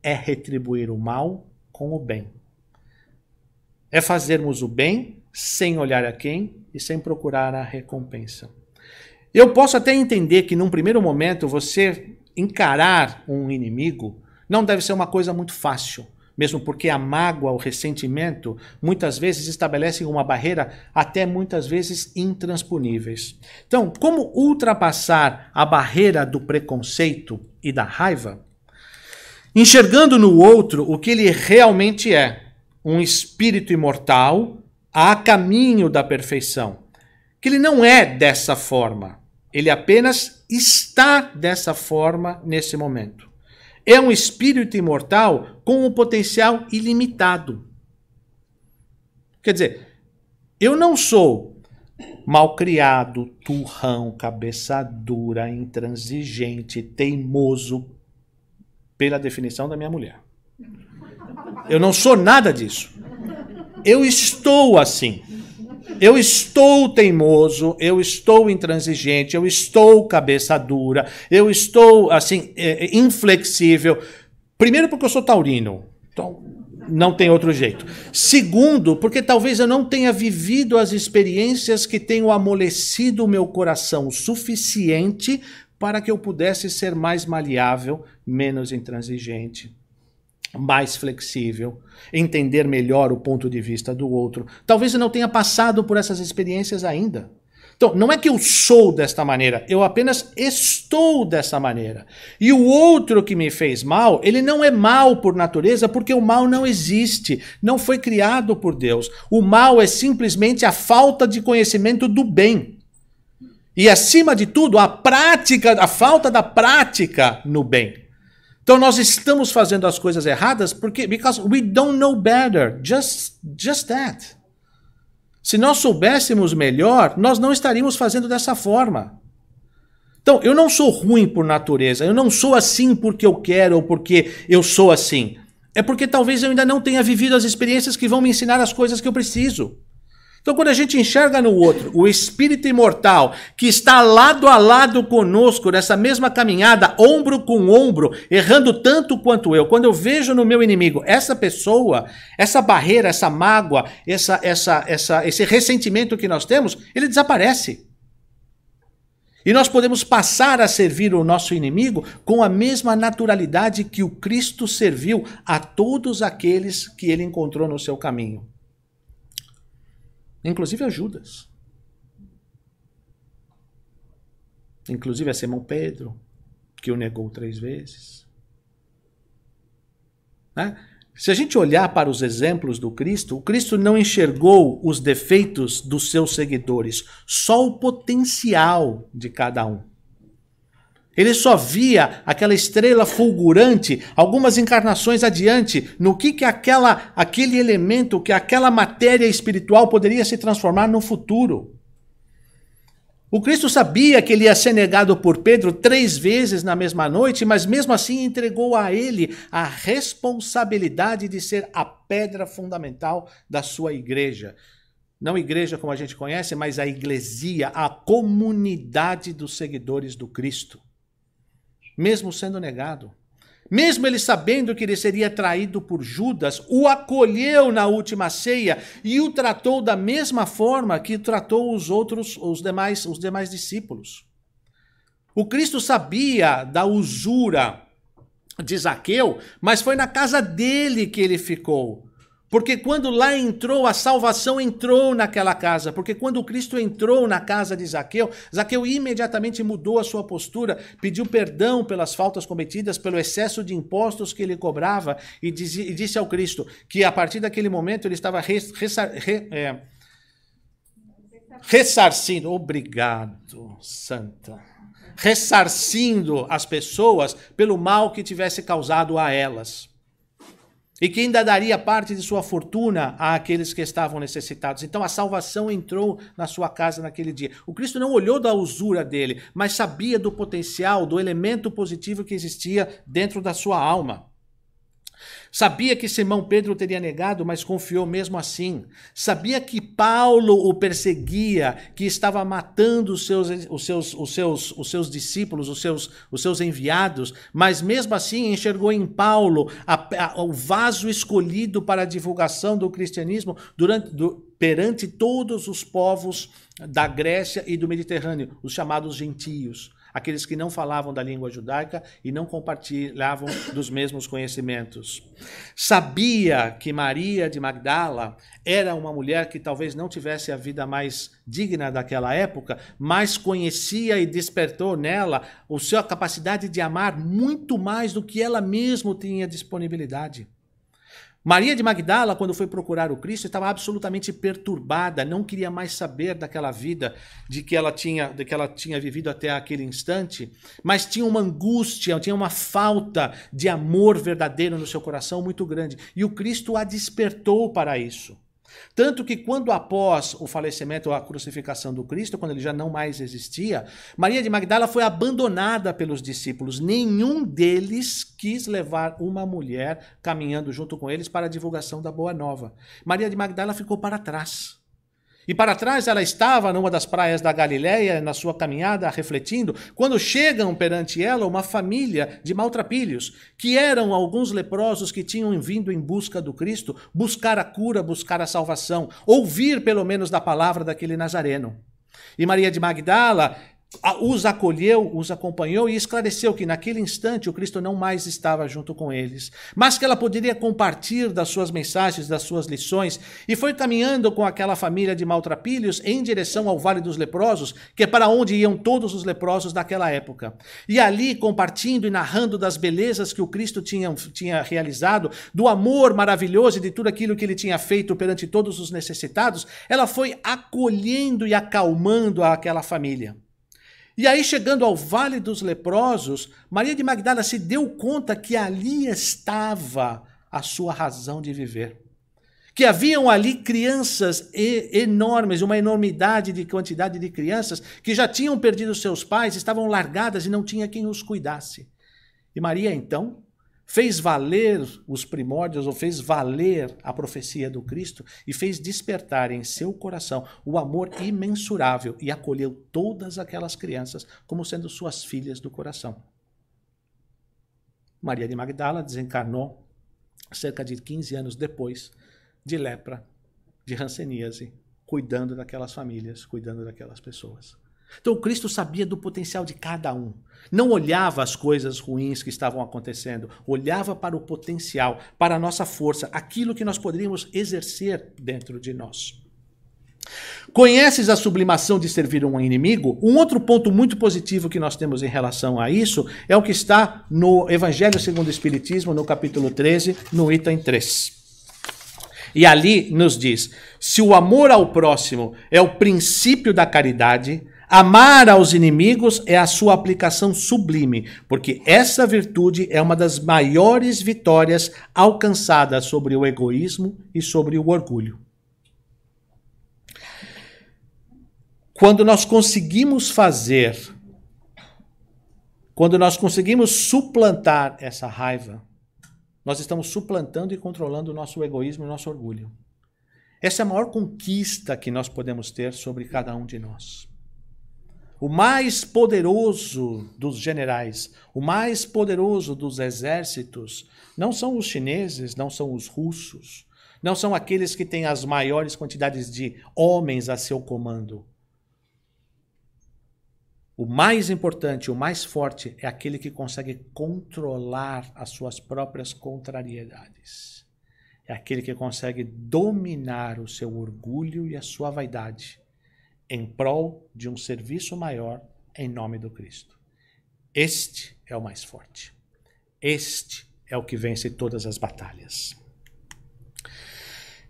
É retribuir o mal com o bem. É fazermos o bem sem olhar a quem e sem procurar a recompensa. Eu posso até entender que num primeiro momento você encarar um inimigo não deve ser uma coisa muito fácil, mesmo porque a mágoa, o ressentimento, muitas vezes estabelecem uma barreira até muitas vezes intransponíveis. Então, como ultrapassar a barreira do preconceito e da raiva? Enxergando no outro o que ele realmente é, um espírito imortal a caminho da perfeição. Que ele não é dessa forma, ele apenas está dessa forma nesse momento. É um espírito imortal com um potencial ilimitado. Quer dizer, eu não sou malcriado, turrão, cabeça dura, intransigente, teimoso, pela definição da minha mulher. Eu não sou nada disso. Eu estou assim. Eu estou teimoso, eu estou intransigente, eu estou cabeça dura, eu estou, assim, inflexível. Primeiro porque eu sou taurino, então não tem outro jeito. Segundo, porque talvez eu não tenha vivido as experiências que tenham amolecido o meu coração o suficiente para que eu pudesse ser mais maleável, menos intransigente, mais flexível, entender melhor o ponto de vista do outro. Talvez eu não tenha passado por essas experiências ainda. Então, não é que eu sou desta maneira, eu apenas estou dessa maneira. E o outro que me fez mal, ele não é mal por natureza, porque o mal não existe, não foi criado por Deus. O mal é simplesmente a falta de conhecimento do bem. E, acima de tudo, a falta da prática no bem. Então nós estamos fazendo as coisas erradas because we don't know better. Just that. Se nós soubéssemos melhor, nós não estaríamos fazendo dessa forma. Então, eu não sou ruim por natureza, eu não sou assim porque eu quero ou porque eu sou assim. É porque talvez eu ainda não tenha vivido as experiências que vão me ensinar as coisas que eu preciso. Então, quando a gente enxerga no outro o espírito imortal que está lado a lado conosco nessa mesma caminhada, ombro com ombro, errando tanto quanto eu, quando eu vejo no meu inimigo essa pessoa, essa barreira, essa mágoa, esse ressentimento que nós temos, ele desaparece. E nós podemos passar a servir o nosso inimigo com a mesma naturalidade que o Cristo serviu a todos aqueles que ele encontrou no seu caminho. Inclusive a Judas. Inclusive a Simão Pedro, que o negou 3 vezes. Né? Se a gente olhar para os exemplos do Cristo, o Cristo não enxergou os defeitos dos seus seguidores, só o potencial de cada um. Ele só via aquela estrela fulgurante, algumas encarnações adiante, no que aquele elemento, que aquela matéria espiritual poderia se transformar no futuro. O Cristo sabia que ele ia ser negado por Pedro 3 vezes na mesma noite, mas mesmo assim entregou a ele a responsabilidade de ser a pedra fundamental da sua igreja. Não igreja como a gente conhece, mas a iglesia, a comunidade dos seguidores do Cristo. Mesmo sendo negado, mesmo ele sabendo que ele seria traído por Judas, o acolheu na última ceia e o tratou da mesma forma que tratou os demais discípulos. O Cristo sabia da usura de Zaqueu, mas foi na casa dele que ele ficou. Porque quando lá entrou, a salvação entrou naquela casa. Porque quando Cristo entrou na casa de Zaqueu, Zaqueu imediatamente mudou a sua postura, pediu perdão pelas faltas cometidas, pelo excesso de impostos que ele cobrava e disse ao Cristo que a partir daquele momento ele estava ressarcindo. Obrigado, Santa. Ressarcindo as pessoas pelo mal que tivesse causado a elas. e que ainda daria parte de sua fortuna àqueles que estavam necessitados. Então a salvação entrou na sua casa naquele dia. O Cristo não olhou da usura dele, mas sabia do potencial, do elemento positivo que existia dentro da sua alma. Sabia que Simão Pedro teria negado, mas confiou mesmo assim. Sabia que Paulo o perseguia, que estava matando os seus discípulos, os seus enviados, mas mesmo assim enxergou em Paulo o vaso escolhido para a divulgação do cristianismo perante todos os povos da Grécia e do Mediterrâneo, os chamados gentios. Aqueles que não falavam da língua judaica e não compartilhavam dos mesmos conhecimentos. Sabia que Maria de Magdala era uma mulher que talvez não tivesse a vida mais digna daquela época, mas conhecia e despertou nela a sua capacidade de amar muito mais do que ela mesma tinha disponibilidade. Maria de Magdala, quando foi procurar o Cristo, estava absolutamente perturbada, não queria mais saber daquela vida de que ela tinha vivido até aquele instante, mas tinha uma angústia, tinha uma falta de amor verdadeiro no seu coração muito grande. E o Cristo a despertou para isso. Tanto que quando após o falecimento, a crucificação do Cristo, quando ele já não mais existia, Maria de Magdala foi abandonada pelos discípulos. Nenhum deles quis levar uma mulher caminhando junto com eles para a divulgação da Boa Nova. Maria de Magdala ficou para trás. E para trás ela estava numa das praias da Galileia, na sua caminhada, refletindo, quando chegam perante ela uma família de maltrapilhos, que eram alguns leprosos que tinham vindo em busca do Cristo, buscar a cura, buscar a salvação, ouvir pelo menos da palavra daquele Nazareno. E Maria de Magdala os acolheu, os acompanhou e esclareceu que naquele instante o Cristo não mais estava junto com eles, mas que ela poderia compartilhar das suas mensagens, das suas lições, e foi caminhando com aquela família de maltrapilhos em direção ao Vale dos Leprosos, que é para onde iam todos os leprosos daquela época. E ali, compartilhando e narrando das belezas que o Cristo tinha realizado, do amor maravilhoso e de tudo aquilo que ele tinha feito perante todos os necessitados, ela foi acolhendo e acalmando aquela família. E aí, chegando ao Vale dos Leprosos, Maria de Magdala se deu conta que ali estava a sua razão de viver. Que haviam ali crianças enormes, uma enormidade de quantidade de crianças que já tinham perdido seus pais, estavam largadas e não tinha quem os cuidasse. E Maria, então, fez valer os primórdios, ou fez valer a profecia do Cristo e fez despertar em seu coração o amor imensurável e acolheu todas aquelas crianças como sendo suas filhas do coração. Maria de Magdala desencarnou cerca de 15 anos depois de lepra, de hanseníase, cuidando daquelas famílias, cuidando daquelas pessoas. Então o Cristo sabia do potencial de cada um. Não olhava as coisas ruins que estavam acontecendo, olhava para o potencial, para a nossa força, aquilo que nós poderíamos exercer dentro de nós. Conheces a sublimação de servir um inimigo? Um outro ponto muito positivo que nós temos em relação a isso é o que está no Evangelho segundo o Espiritismo, no capítulo 13, no item 3. E ali nos diz: se o amor ao próximo é o princípio da caridade, amar aos inimigos é a sua aplicação sublime, porque essa virtude é uma das maiores vitórias alcançadas sobre o egoísmo e sobre o orgulho. Quando nós conseguimos suplantar essa raiva, nós estamos suplantando e controlando o nosso egoísmo e o nosso orgulho. Essa é a maior conquista que nós podemos ter sobre cada um de nós. O mais poderoso dos generais, o mais poderoso dos exércitos, não são os chineses, não são os russos, não são aqueles que têm as maiores quantidades de homens a seu comando. O mais importante, o mais forte, é aquele que consegue controlar as suas próprias contrariedades. É aquele que consegue dominar o seu orgulho e a sua vaidade em prol de um serviço maior em nome do Cristo. Este é o mais forte. Este é o que vence todas as batalhas.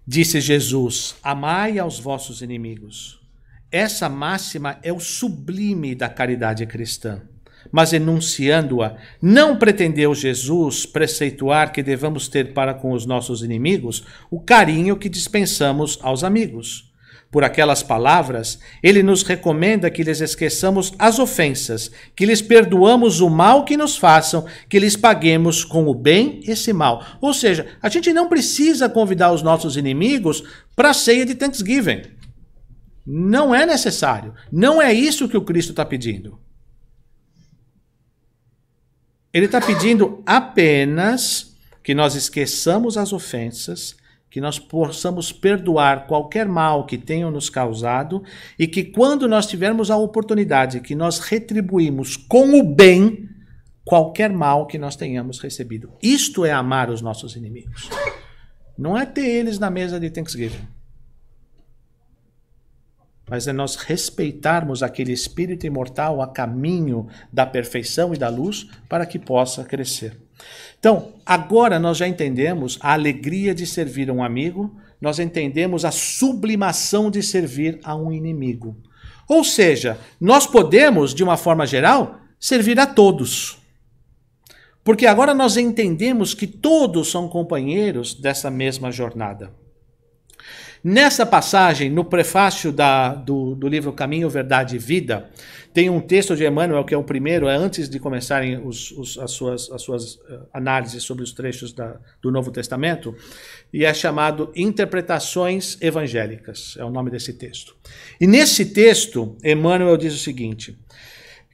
Disse Jesus: amai aos vossos inimigos. Essa máxima é o sublime da caridade cristã. mas enunciando-a. Não pretendeu Jesus preceituar que devamos ter para com os nossos inimigos o carinho que dispensamos aos amigos. Por aquelas palavras, ele nos recomenda que lhes esqueçamos as ofensas, que lhes perdoamos o mal que nos façam, que lhes paguemos com o bem esse mal. Ou seja, a gente não precisa convidar os nossos inimigos para a ceia de Thanksgiving. Não é necessário. Não é isso que o Cristo está pedindo. Ele está pedindo apenas que nós esqueçamos as ofensas, que nós possamos perdoar qualquer mal que tenham nos causado e que quando nós tivermos a oportunidade que nós retribuímos com o bem qualquer mal que nós tenhamos recebido. Isto é amar os nossos inimigos. Não é ter eles na mesa de Thanksgiving. Mas é nós respeitarmos aquele espírito imortal a caminho da perfeição e da luz para que possa crescer. Então, agora nós já entendemos a alegria de servir a um amigo, nós entendemos a sublimação de servir a um inimigo. Ou seja, nós podemos, de uma forma geral, servir a todos. Porque agora nós entendemos que todos são companheiros dessa mesma jornada. Nessa passagem, no prefácio do livro Caminho, Verdade e Vida, tem um texto de Emmanuel, que é o primeiro, antes de começarem as suas análises sobre os trechos do Novo Testamento, e é chamado Interpretações Evangélicas, é o nome desse texto. E nesse texto, Emmanuel diz o seguinte,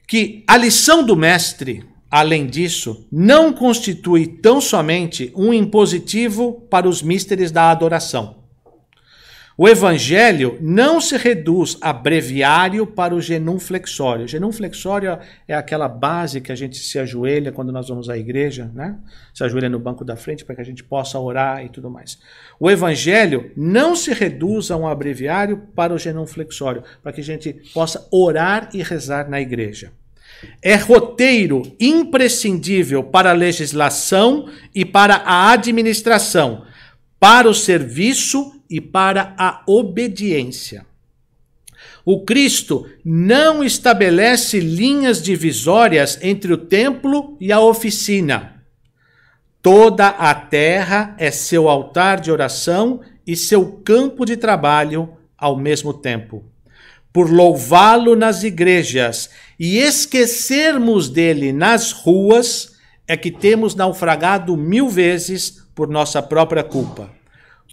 que a lição do mestre, além disso, não constitui tão somente um impositivo para os místeres da adoração. O evangelho não se reduz a breviário para o genuflexório. Genuflexório é aquela base que a gente se ajoelha quando nós vamos à igreja, né? Se ajoelha no banco da frente para que a gente possa orar e tudo mais. O evangelho não se reduz a um abreviário para o genuflexório, para que a gente possa orar e rezar na igreja. É roteiro imprescindível para a legislação e para a administração, para o serviço e para a obediência. O Cristo não estabelece linhas divisórias entre o templo e a oficina. Toda a terra é seu altar de oração e seu campo de trabalho ao mesmo tempo. Por louvá-lo nas igrejas e esquecermos dele nas ruas, é que temos naufragado 1000 vezes por nossa própria culpa.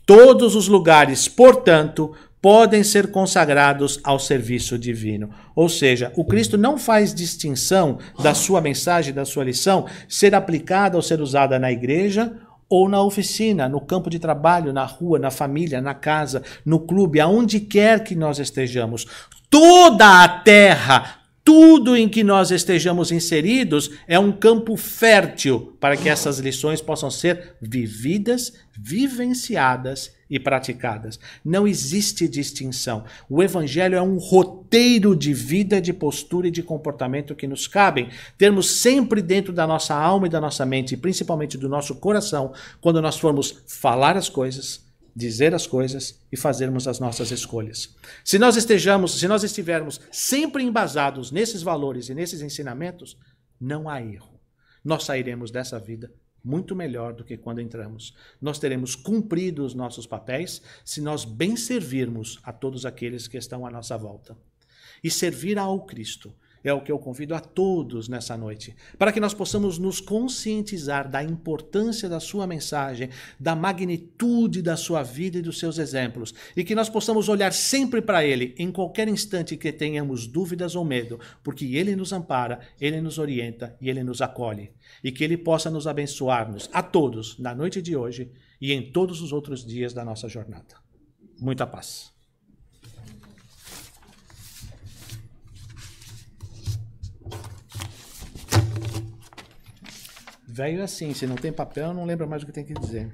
Todos os lugares, portanto, podem ser consagrados ao serviço divino. Ou seja, o Cristo não faz distinção da sua mensagem, da sua lição, ser aplicada ou ser usada na igreja ou na oficina, no campo de trabalho, na rua, na família, na casa, no clube, aonde quer que nós estejamos. Toda a terra, tudo em que nós estejamos inseridos é um campo fértil para que essas lições possam ser vividas, vivenciadas e praticadas. Não existe distinção. O evangelho é um roteiro de vida, de postura e de comportamento que nos cabem termos sempre dentro da nossa alma e da nossa mente, e principalmente do nosso coração, quando nós formos falar as coisas, dizer as coisas e fazermos as nossas escolhas. Se nós estivermos sempre embasados nesses valores e nesses ensinamentos, não há erro. Nós sairemos dessa vida muito melhor do que quando entramos. Nós teremos cumprido os nossos papéis se nós bem servirmos a todos aqueles que estão à nossa volta. E servir ao Cristo é o que eu convido a todos nessa noite, para que nós possamos nos conscientizar da importância da sua mensagem, da magnitude da sua vida e dos seus exemplos, e que nós possamos olhar sempre para Ele, em qualquer instante que tenhamos dúvidas ou medo, porque Ele nos ampara, Ele nos orienta e Ele nos acolhe, e que Ele possa nos abençoar-nos a todos na noite de hoje e em todos os outros dias da nossa jornada. Muita paz. Velho assim, se não tem papel, não lembra mais o que tem que dizer.